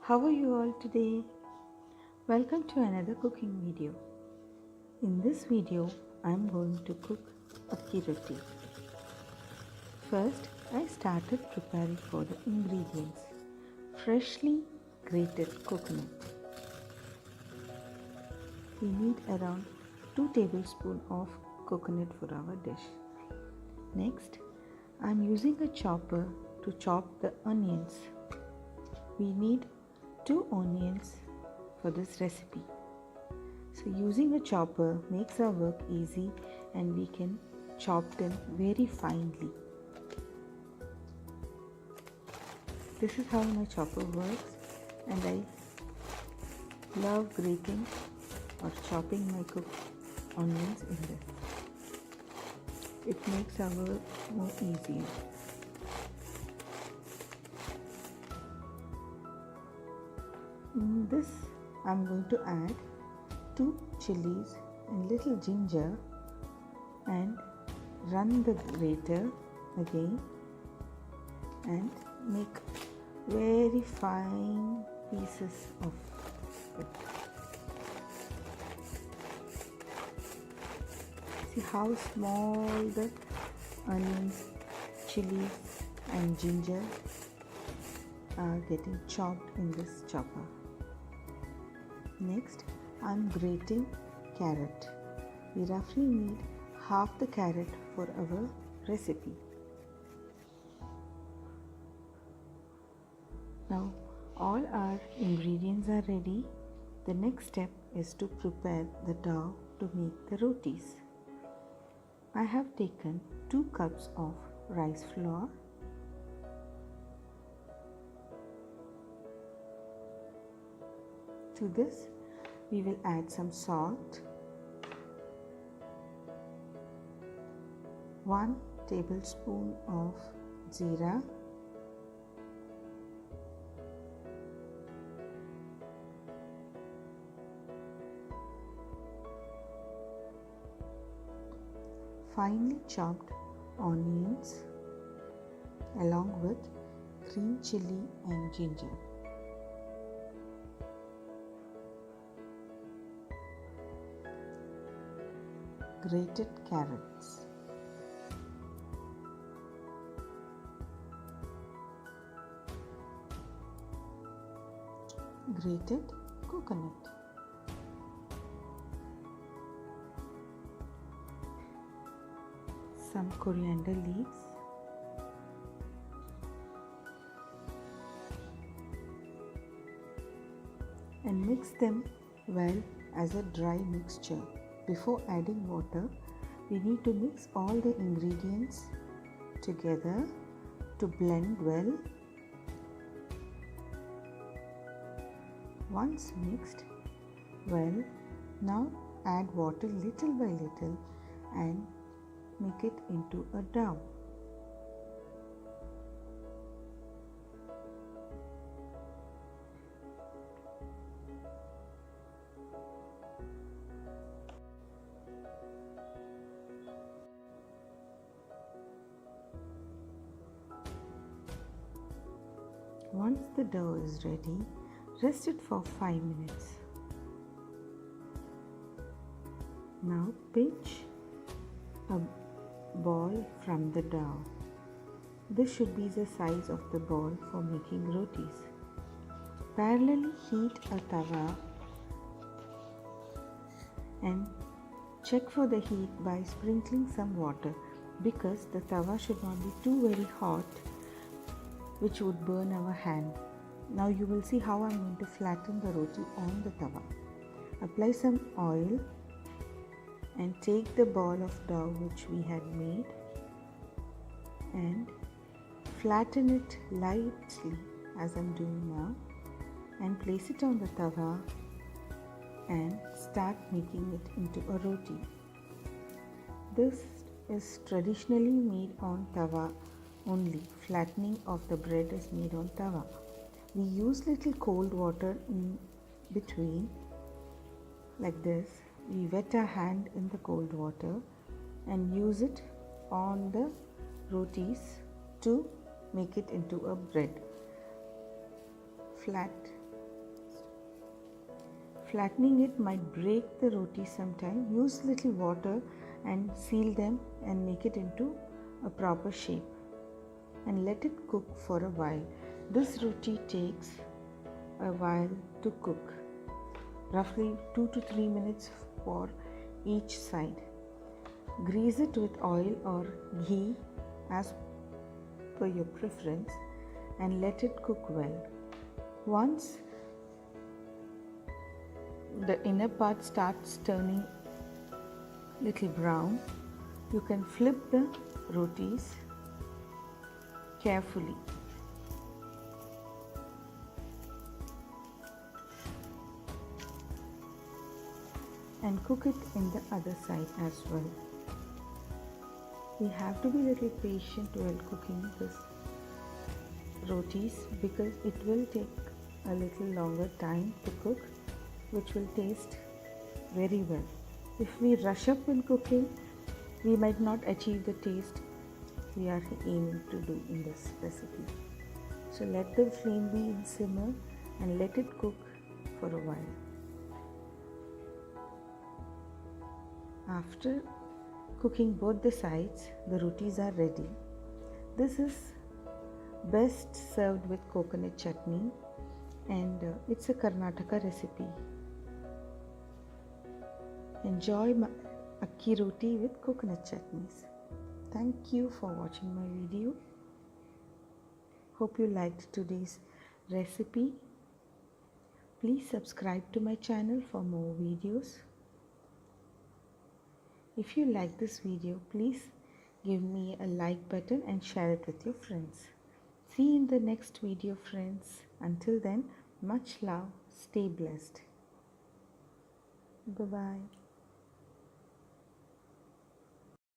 How are you all today? Welcome to another cooking video. In this video, I am going to cook Akki Roti. First, I started preparing for the ingredients. Freshly grated coconut. We need around 2 tablespoons of coconut for our dish. Next, I am using a chopper to chop the onions. We need 2 onions for this recipe. So using a chopper makes our work easy and we can chop them very finely. This is how my chopper works, and I love grating or chopping my cooked onions in this. It makes our work more easier. In this, I'm going to add 2 chilies and little ginger and run the grater again and make very fine pieces of it. See how small the onions, chilies and ginger are getting chopped in this chopper. Next, I'm grating carrot. We roughly need half the carrot for our recipe. Now, all our ingredients are ready. The next step is to prepare the dough to make the rotis. I have taken 2 cups of rice flour, to this we will add some salt, 1 tablespoon of jeera, finely chopped onions along with green chili and ginger. Grated carrots, grated coconut, some coriander leaves, and mix them well as a dry mixture. Before adding water, we need to mix all the ingredients together to blend well. Once mixed well, now add water little by little and make it into a dough. Once the dough is ready, rest it for 5 minutes. Now pinch a ball from the dough. This should be the size of the ball for making rotis. Parallelly heat a tawa and check for the heat by sprinkling some water, because the tawa should not be too very hot, which would burn our hand. Now you will see how I'm going to flatten the roti on the tawa. Apply some oil and take the ball of dough which we had made and flatten it lightly as I'm doing now, and place it on the tawa and start making it into a roti. This is traditionally made on tawa only. Flattening of the bread is made on tawa. We use little cold water in between like this. We wet our hand in the cold water and use it on the rotis to make it into a bread. Flat Flattening it might break the roti sometime. Use little water and seal them and make it into a proper shape and let it cook for a while. This roti takes a while to cook, roughly 2 to 3 minutes for each side. Grease it with oil or ghee as per your preference and let it cook well. Once the inner part starts turning little brown, you can flip the rotis carefully. And cook it in the other side as well. We have to be a little patient while cooking this rotis because it will take a little longer time to cook, which will taste very well. If we rush up in cooking, we might not achieve the taste we are aiming to do in this recipe. So let the flame be in simmer and let it cook for a while. After cooking both the sides, the rotis are ready. This is best served with coconut chutney, and it's a Karnataka recipe. Enjoy Akki Roti with coconut chutneys. Thank you for watching my video. Hope you liked today's recipe. Please subscribe to my channel for more videos. If you like this video, please give me a like button and share it with your friends. See you in the next video, friends. Until then, much love. Stay blessed. Bye-bye.